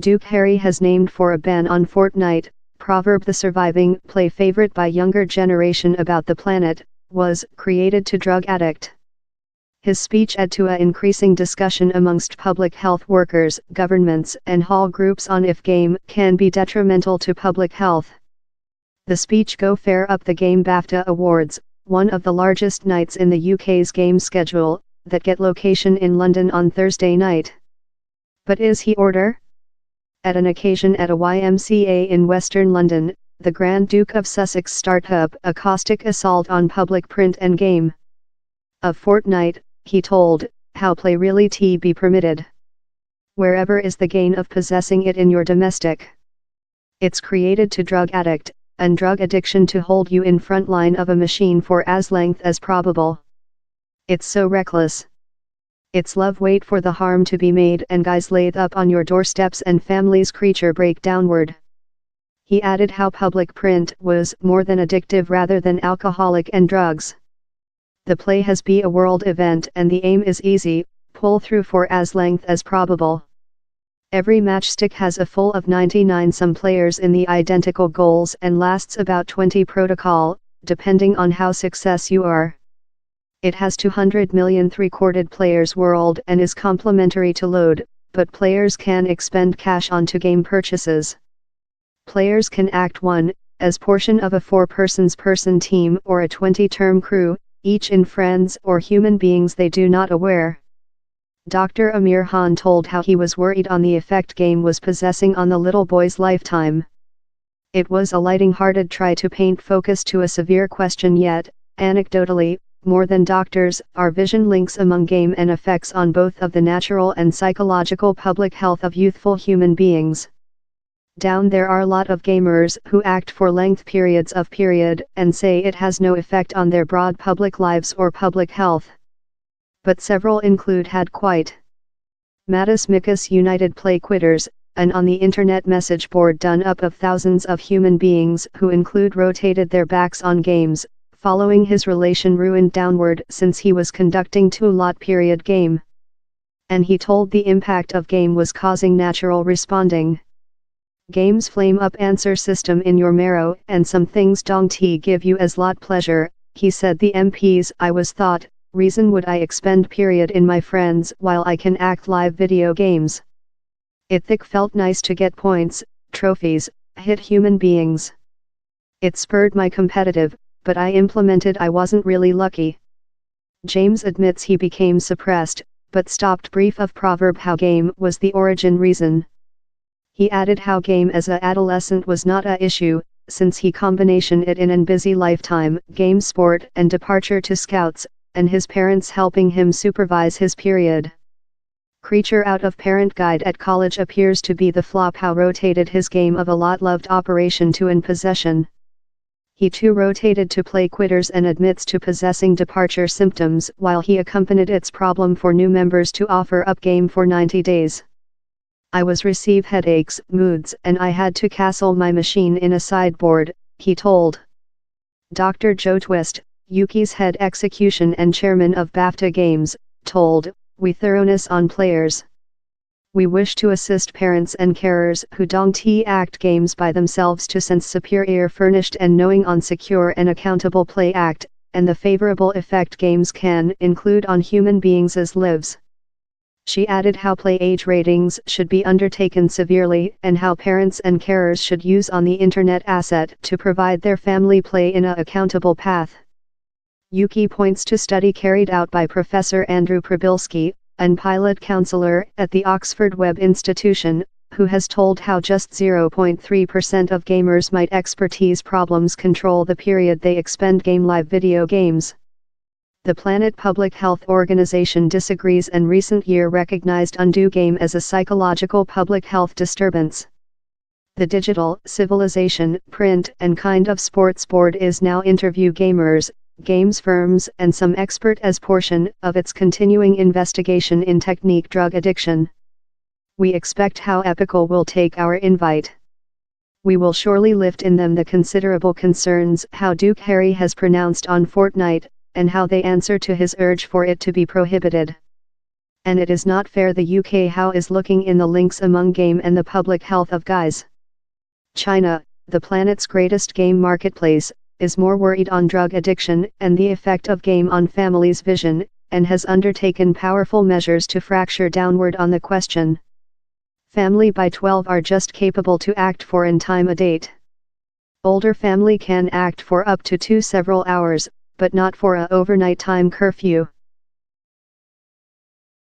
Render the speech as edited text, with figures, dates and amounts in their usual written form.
Duke Harry has named for a ban on Fortnite. Proverb: the surviving play favorite by younger generation about the planet, was created to drug addict. His speech led to a increasing discussion amongst public health workers, governments and hall groups on if game can be detrimental to public health. The speech go fair up the Game BAFTA Awards, one of the largest nights in the UK's game schedule, that get location in London on Thursday night. But is he order? At an occasion at a YMCA in Western London, the Grand Duke of Sussex startup a caustic assault on public print and game. Of Fortnite, he told, "How play really be permitted? Wherever is the gain of possessing it in your domestic? It's created to drug addict, and drug addiction to hold you in front line of a machine for as length as probable. It's so reckless. It's love wait for the harm to be made and guys laid up on your doorsteps and families creature break downward." He added how public print was more than addictive rather than alcoholic and drugs. The play has be a world event and the aim is easy, pull through for as length as probable. Every matchstick has a full of 99 some players in the identical goals and lasts about 20 protocol, depending on how success you are. It has 200 million recorded players world and is complementary to load, but players can expend cash onto game purchases. Players can act 1, as portion of a 4-person team or a 20-term crew, each in friends or human beings they do not aware. Dr. Amir Khan told how he was worried on the effect game was possessing on the little boy's lifetime. It was a lighting-hearted try to paint focus to a severe question yet, anecdotally, more than doctors, are vision links among game and effects on both of the natural and psychological public health of youthful human beings. Down there are a lot of gamers who act for length periods of period and say it has no effect on their broad public lives or public health. But several include had quite Mattis Mikus United Play Quitters, and on the internet message board done up of thousands of human beings who include rotated their backs on games, following his relation ruined downward since he was conducting 2-lot period game. And he told the impact of game was causing natural responding. Games flame up answer system in your marrow and some things don't give you as lot pleasure, he said. The MPs I was thought, reason would I expend period in my friends while I can act live video games. It thick felt nice to get points, trophies, hit human beings. It spurred my competitive, but I implemented I wasn't really lucky. James admits he became suppressed, but stopped brief of proverb how game was the origin reason. He added how game as a adolescent was not a issue, since he combination it in an busy lifetime, game sport and departure to scouts, and his parents helping him supervise his period. Creature out of parent guide at college appears to be the flop how rotated his game of a lot loved operation to in possession. He too rotated to play quitters and admits to possessing departure symptoms while he accompanied its problem for new members to offer up game for 90 days. I was receive headaches, moods and I had to castle my machine in a sideboard, he told. Dr. Joe Twist, Yuki's head execution and chairman of BAFTA Games, told, "We thoroughness on players. We wish to assist parents and carers who don't act games by themselves to sense superior furnished and knowing on secure and accountable play act, and the favorable effect games can include on human beings as lives." She added how play age ratings should be undertaken severely and how parents and carers should use on the internet asset to provide their family play in a accountable path. Yuki points to study carried out by Professor Andrew Probilski, and pilot counselor at the Oxford Webb Institution, who has told how just 0.3% of gamers might expertise problems control the period they expend game live video games. The Planet Public Health Organization disagrees and recent year recognized undue game as a psychological public health disturbance. The digital civilization, print and kind of sports board is now interview gamers, games firms and some expert as portion of its continuing investigation in technique drug addiction. We expect how Epical will take our invite. We will surely lift in them the considerable concerns how Duke Harry has pronounced on Fortnite, and how they answer to his urge for it to be prohibited. and it is not fair the UK how is looking in the links among game and the public health of guys. China, the planet's greatest game marketplace, is more worried on drug addiction and the effect of game on families' vision, and has undertaken powerful measures to fracture downward on the question. Family by 12 are just capable to act for in time a date. Older family can act for up to 2 several hours, but not for a overnight time curfew.